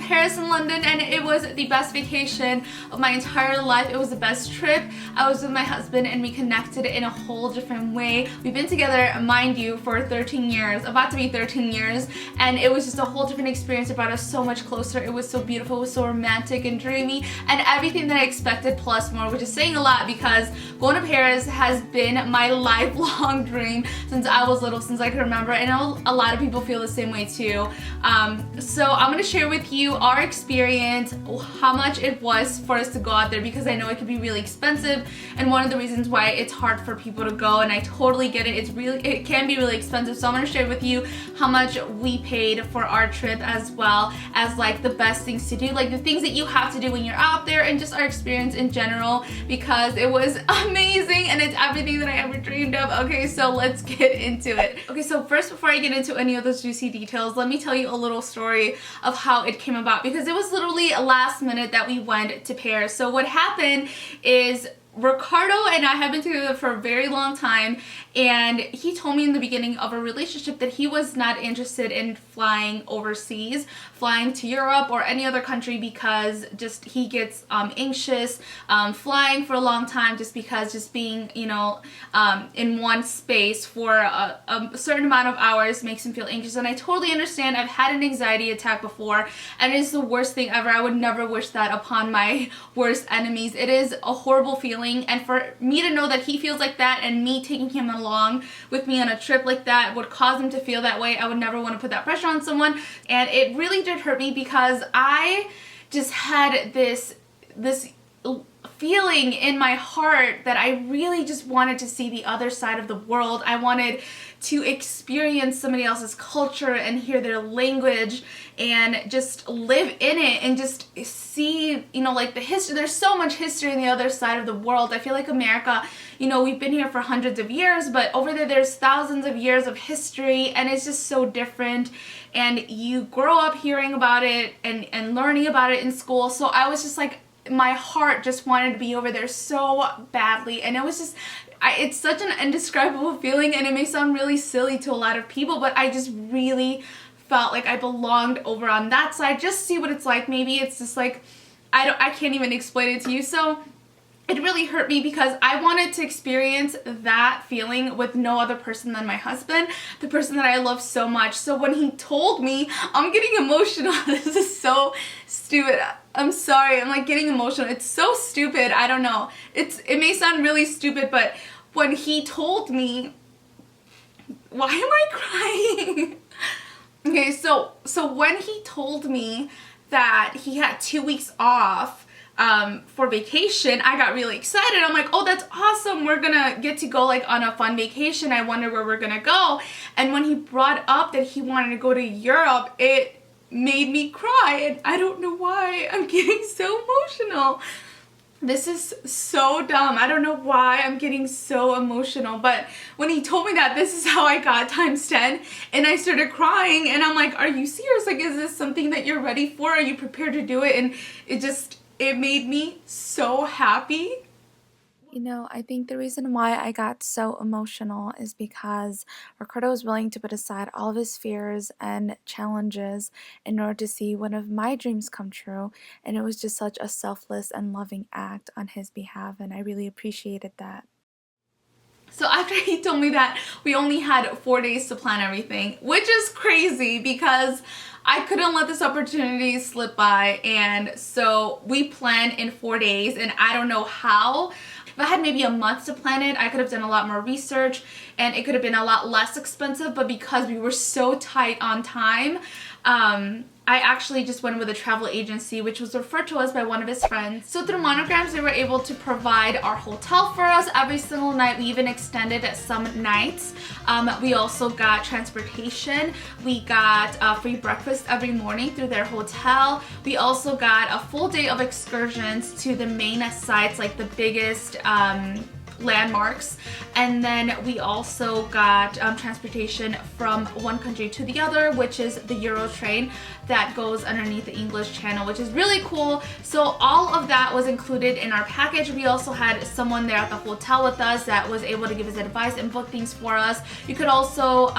Paris and London, and it was the best vacation of my entire life. It was the best trip. I was with my husband and we connected in a whole different way. We've been together, mind you, for 13 years, about to be 13 years, and it was just a whole different experience. It brought us so much closer. It was so beautiful, it was so romantic and dreamy, and everything that I expected plus more, which is saying a lot because going to Paris has been my lifelong dream since I was little, since I can remember, and I know a lot of people feel the same way too. So I'm going to share with you our experience, how much it was for us to go out there, because I know it could be really expensive, and one of the reasons why it's hard for people to go, and I totally get it, it can be really expensive. So I'm going to share with you how much we paid for our trip, as well as like the best things to do, like the things that you have to do when you're out there, and just our experience in general, because it was amazing and it's everything that I ever dreamed of. Okay, so let's get into it. Okay, so first, before I get into any of those juicy details, let me tell you a little story of how it came about, because it was literally a last minute that we went to Paris. So what happened is Ricardo and I have been together for a very long time, and he told me in the beginning of a relationship that he was not interested in flying overseas, flying to Europe or any other country, because just he gets anxious flying for a long time, just because just being, you know, in one space for a certain amount of hours makes him feel anxious. And I totally understand. I've had an anxiety attack before, and it is the worst thing ever. I would never wish that upon my worst enemies. It is a horrible feeling. And for me to know that he feels like that, and me taking him along with me on a trip like that would cause him to feel that way, I would never want to put that pressure on someone. And it really did hurt me, because I just had this feeling in my heart that I really just wanted to see the other side of the world. I wanted to experience somebody else's culture and hear their language and just live in it and just see, you know, like the history. There's so much history on the other side of the world. I feel like America, you know, we've been here for hundreds of years, but over there's thousands of years of history, and it's just so different. And you grow up hearing about it and learning about it in school. So I was just like, my heart just wanted to be over there so badly, and it was just, it's such an indescribable feeling, and it may sound really silly to a lot of people, but I just really felt like I belonged over on that side. Just see what it's like. Maybe it's just like, I can't even explain it to you. So it really hurt me, because I wanted to experience that feeling with no other person than my husband, the person that I love so much. So when he told me, I'm getting emotional. This is so stupid. I'm sorry, I'm like getting emotional. It's so stupid. I don't know. It may sound really stupid, but when he told me, why am I crying? Okay, so when he told me that he had 2 weeks off for vacation, I got really excited. I'm like, oh, that's awesome. We're gonna get to go like on a fun vacation. I wonder where we're gonna go. And when he brought up that he wanted to go to Europe, it made me cry, and I don't know why. I'm getting so emotional. This is so dumb. I don't know why I'm getting so emotional, but when he told me that, this is how I got times 10, and I started crying, and I'm like, are you serious? Like, is this something that you're ready for? Are you prepared to do it? And it made me so happy. You know, I think the reason why I got so emotional is because Ricardo was willing to put aside all of his fears and challenges in order to see one of my dreams come true, and it was just such a selfless and loving act on his behalf, and I really appreciated that. So after he told me that, we only had 4 days to plan everything, which is crazy because I couldn't let this opportunity slip by, and so we planned in 4 days, and I don't know how. If I had maybe a month to plan it, I could have done a lot more research and it could have been a lot less expensive, but because we were so tight on time, I actually just went with a travel agency, which was referred to us by one of his friends. So through Monograms, they were able to provide our hotel for us every single night. We even extended some nights. We also got transportation. We got free breakfast every morning through their hotel. We also got a full day of excursions to the main sites, like the biggest landmarks, and then we also got transportation from one country to the other, which is the Euro train that goes underneath the English Channel, which is really cool. So all of that was included in our package. We also had someone there at the hotel with us that was able to give us advice and book things for us. You could also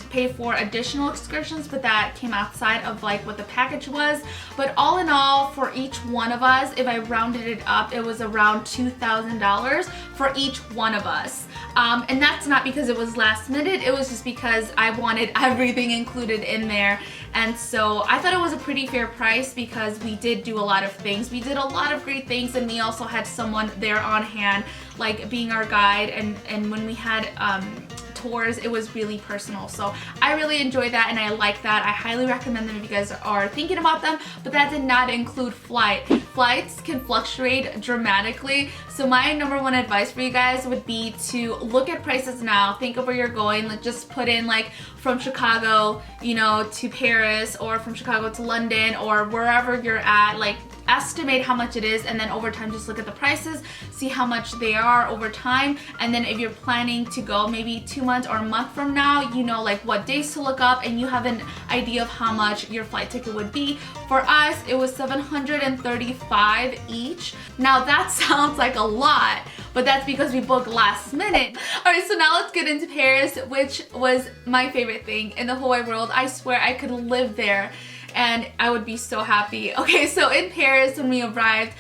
pay for additional excursions, but that came outside of like what the package was. But all in all, for each one of us, if I rounded it up, it was around $2,000 for each one of us. And that's not because it was last minute, it was just because I wanted everything included in there. And so I thought it was a pretty fair price because we did do a lot of things. We did a lot of great things, and we also had someone there on hand, like being our guide, and when we had tours, it was really personal. So I really enjoyed that and I like that. I highly recommend them if you guys are thinking about them, but that did not include flight. Flights can fluctuate dramatically, so my number one advice for you guys would be to look at prices now. Think of where you're going, like just put in like from Chicago, you know, to Paris, or from Chicago to London, or wherever you're at, like estimate how much it is, and then over time just look at the prices, see how much they are over time, and then if you're planning to go maybe 2 months or a month from now, you know like what days to look up, and you have an idea of how much your flight ticket would be. For us, it was $735 each. Now that sounds like a lot, but that's because we booked last minute. Alright, so now let's get into Paris, which was my favorite thing in the whole wide world. I swear I could live there and I would be so happy. Okay, so in Paris, when we arrived,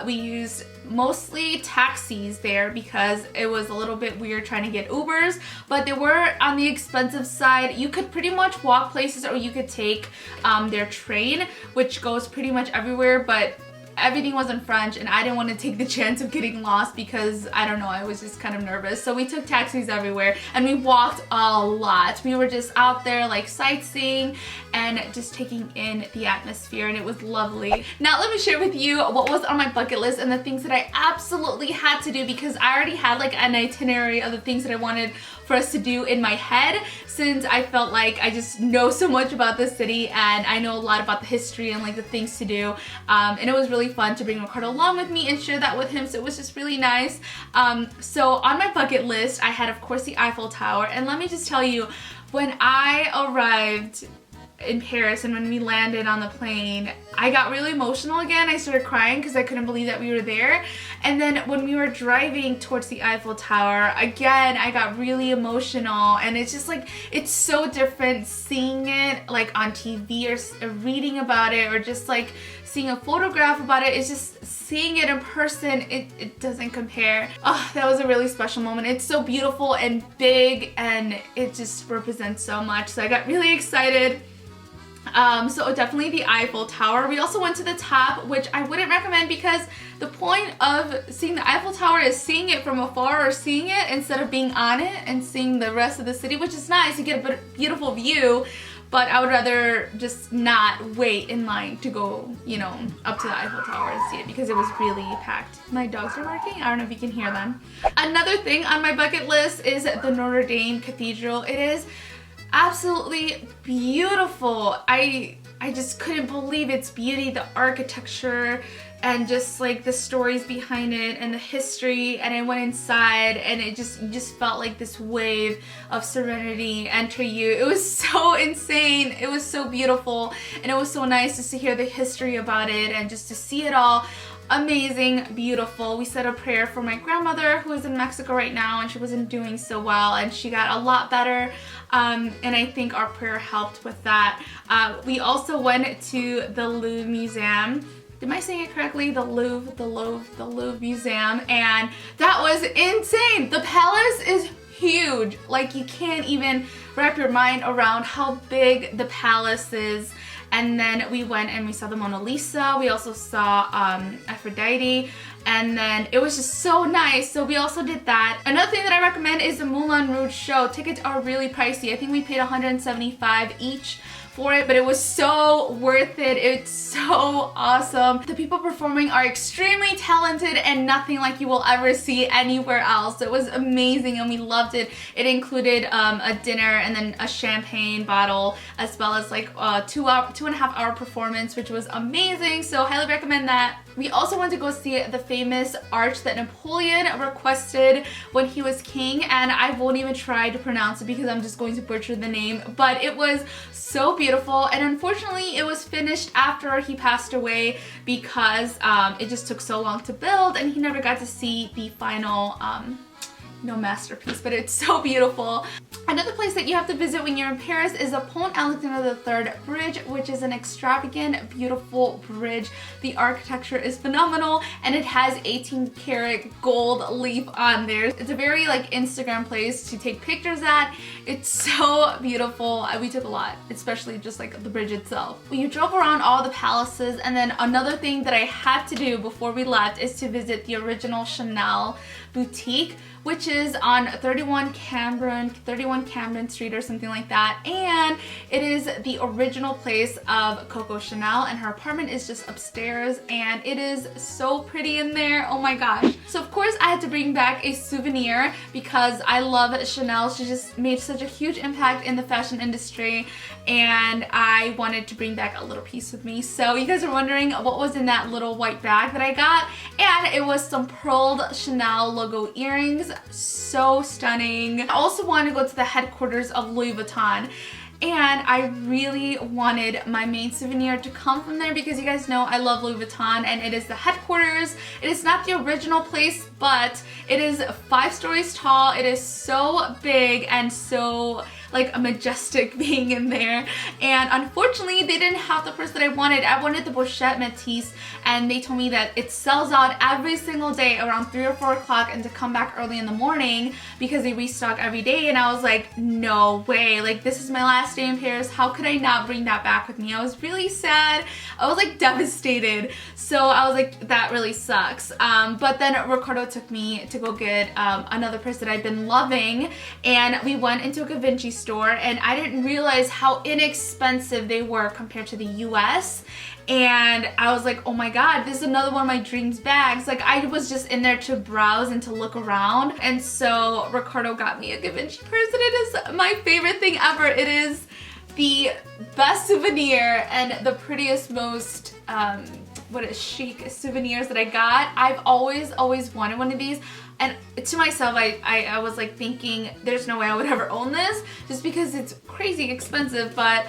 we used mostly taxis there because it was a little bit weird trying to get Ubers, but they were on the expensive side. You could pretty much walk places, or you could take their train, which goes pretty much everywhere, but everything was in French and I didn't want to take the chance of getting lost because, I don't know, I was just kind of nervous. So we took taxis everywhere and we walked a lot. We were just out there like sightseeing and just taking in the atmosphere, and it was lovely. Now let me share with you what was on my bucket list and the things that I absolutely had to do, because I already had like an itinerary of the things that I wanted for us to do in my head, since I felt like I just know so much about the city and I know a lot about the history and like the things to do, and it was really fun to bring Ricardo along with me and share that with him, so it was just really nice. So on my bucket list I had, of course, the Eiffel Tower, and let me just tell you, when I arrived in Paris and when we landed on the plane, I got really emotional again. I started crying because I couldn't believe that we were there. And then when we were driving towards the Eiffel Tower, again, I got really emotional, and it's just like, it's so different seeing it like on TV or reading about it, or just like seeing a photograph about it. It's just seeing it in person, it doesn't compare. Oh, that was a really special moment. It's so beautiful and big, and it just represents so much. So I got really excited. So definitely the Eiffel Tower. We also went to the top, which I wouldn't recommend because the point of seeing the Eiffel Tower is seeing it from afar, or seeing it instead of being on it and seeing the rest of the city, which is nice. You get a beautiful view, but I would rather just not wait in line to go, you know, up to the Eiffel Tower and see it because it was really packed. My dogs are barking. I don't know if you can hear them. Another thing on my bucket list is the Notre Dame Cathedral. It is absolutely beautiful. I just couldn't believe its beauty, the architecture, and just like the stories behind it and the history. And I went inside and you just felt like this wave of serenity enter you. It was so insane. It was so beautiful, and it was so nice just to hear the history about it and just to see it all. Amazing, beautiful. We said a prayer for my grandmother who is in Mexico right now, and she wasn't doing so well, and she got a lot better, and I think our prayer helped with that. We also went to the Louvre Museum, am I saying it correctly? The Louvre Museum, and that was insane. The palace is huge. Like, you can't even wrap your mind around how big the palace is. And then we went and we saw the Mona Lisa. We also saw Aphrodite. And then it was just so nice. So we also did that. Another thing that I recommend is the Moulin Rouge show. Tickets are really pricey. I think we paid $175 each for it, but it was so worth it. It's so awesome. The people performing are extremely talented and nothing like you will ever see anywhere else. It was amazing and we loved it. It included a dinner and then a champagne bottle, as well as like a 2.5 hour performance, which was amazing. So highly recommend that. We also went to go see the famous arch that Napoleon requested when he was king, and I won't even try to pronounce it because I'm just going to butcher the name, but it was so beautiful. And unfortunately it was finished after he passed away because it just took so long to build and he never got to see the final masterpiece, but it's so beautiful. Another place that you have to visit when you're in Paris is the Pont Alexander III Bridge, which is an extravagant, beautiful bridge. The architecture is phenomenal and it has 18 karat gold leaf on there. It's a very like Instagram place to take pictures at. It's so beautiful. We took a lot, especially just like the bridge itself. We drove around all the palaces, and then another thing that I had to do before we left is to visit the original Chanel boutique, which is on 31 Camden Street or something like that, and it is the original place of Coco Chanel, and her apartment is just upstairs and it is so pretty in there. Oh my gosh. So of course I had to bring back a souvenir because I love Chanel. She just made such a huge impact in the fashion industry and I wanted to bring back a little piece with me. So you guys are wondering what was in that little white bag that I got, and it was some pearled Chanel logo earrings. So stunning. I also wanted to go to the headquarters of Louis Vuitton, and I really wanted my main souvenir to come from there because you guys know I love Louis Vuitton and it is the headquarters. It is not the original place, but it is 5 stories tall. It is so big and so like a majestic being in there, and unfortunately they didn't have the purse that I wanted. I wanted the Pochette Métis, and they told me that it sells out every single day around 3 or 4 o'clock and to come back early in the morning because they restock every day. And I was like, no way, like this is my last day in Paris. How could I not bring that back with me? I was really sad. I was like devastated. So I was like, that really sucks. But then Ricardo took me to go get another purse that I've been loving, and we went into a Givenchy store, and I didn't realize how inexpensive they were compared to the US. And I was like, oh my god, this is another one of my dreams bags. Like, I was just in there to browse and to look around, and so Ricardo got me a Givenchy purse, and it is my favorite thing ever. It is the best souvenir and the prettiest, most chic souvenirs that I got. I've always wanted one of these, and to myself I was like thinking there's no way I would ever own this just because it's crazy expensive, but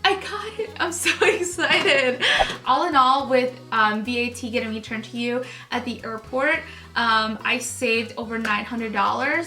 I got it. I'm so excited. All in all, with VAT getting returned to you at the airport, I saved over $900,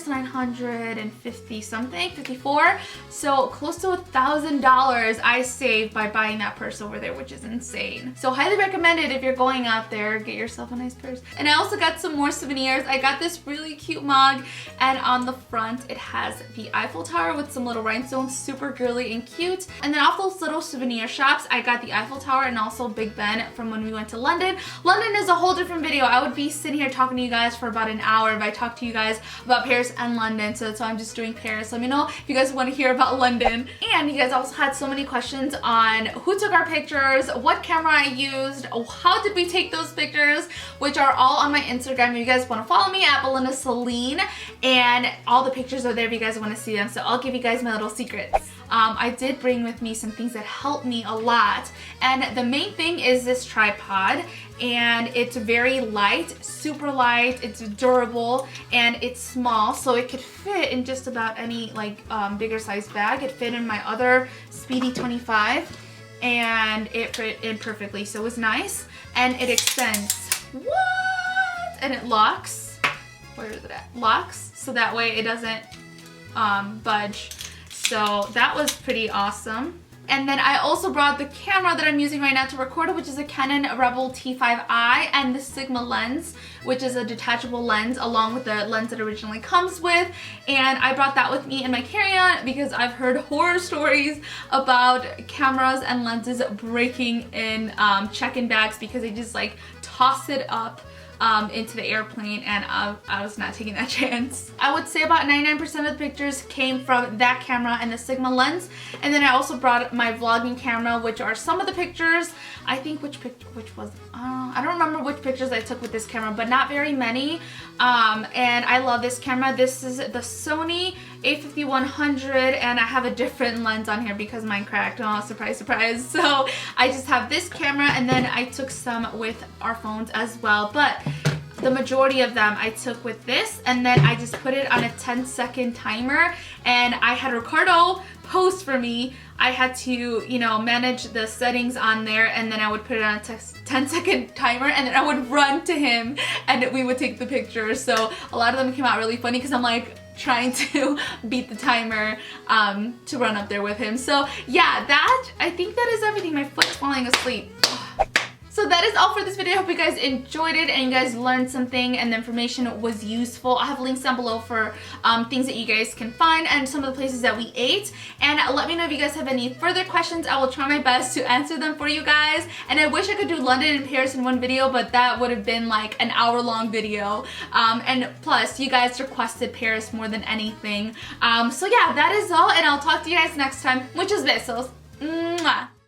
950 something, 54. So close to $1,000 I saved by buying that purse over there, which is insane. So highly recommend it if you're going out there. Get yourself a nice purse. And I also got some more souvenirs. I got this really cute mug, and on the front it has the Eiffel Tower with some little rhinestones, super girly and cute. And then off those little souvenir shops, I got the Eiffel Tower and also Big Ben from when we went to London. London is a whole different video. I would be sitting here talking to you guys for about an hour if I talk to you guys about Paris and London, so that's why I'm just doing Paris. Let me know if you guys want to hear about London. And you guys also had so many questions on who took our pictures, what camera I used, how did we take those pictures, which are all on my Instagram. If you guys want to follow me at Belinda Selene, and all the pictures are there if you guys want to see them, so I'll give you guys my little secrets. I did bring with me some things that helped me a lot, and the main thing is this tripod, and it's very light, super light, it's durable, and it's small, so it could fit in just about any like bigger size bag. It fit in my other Speedy 25, and it fit in perfectly, so it was nice, and it extends. What? And it locks. Where is it at? Locks, so that way it doesn't budge. So that was pretty awesome. And then I also brought the camera that I'm using right now to record it, which is a Canon Rebel T5i, and the Sigma lens, which is a detachable lens along with the lens it originally comes with. And I brought that with me in my carry-on because I've heard horror stories about cameras and lenses breaking in check-in bags because they just like toss it up into the airplane, and I was not taking that chance. I would say about 99% of the pictures came from that camera and the Sigma lens. And then I also brought my vlogging camera, which are some of the pictures. I think which was, I don't remember which pictures I took with this camera, but not very many. And I love this camera. This is the Sony a5100, and I have a different lens on here because mine cracked. Oh, surprise, surprise. So I just have this camera, and then I took some with our phones as well. But the majority of them I took with this, and then I just put it on a 10-second timer, and I had Ricardo post for me. I had to, you know, manage the settings on there, and then I would put it on a 10-second timer, and then I would run to him and we would take the pictures. So a lot of them came out really funny because I'm like trying to beat the timer to run up there with him. So yeah, I think that is everything. My foot's falling asleep. So that is all for this video. I hope you guys enjoyed it and you guys learned something and the information was useful. I have links down below for things that you guys can find and some of the places that we ate. And let me know if you guys have any further questions. I will try my best to answer them for you guys. And I wish I could do London and Paris in one video, but that would have been like an hour-long video. And plus, you guys requested Paris more than anything. So yeah, that is all, and I'll talk to you guys next time. Muchos besos. Mwah.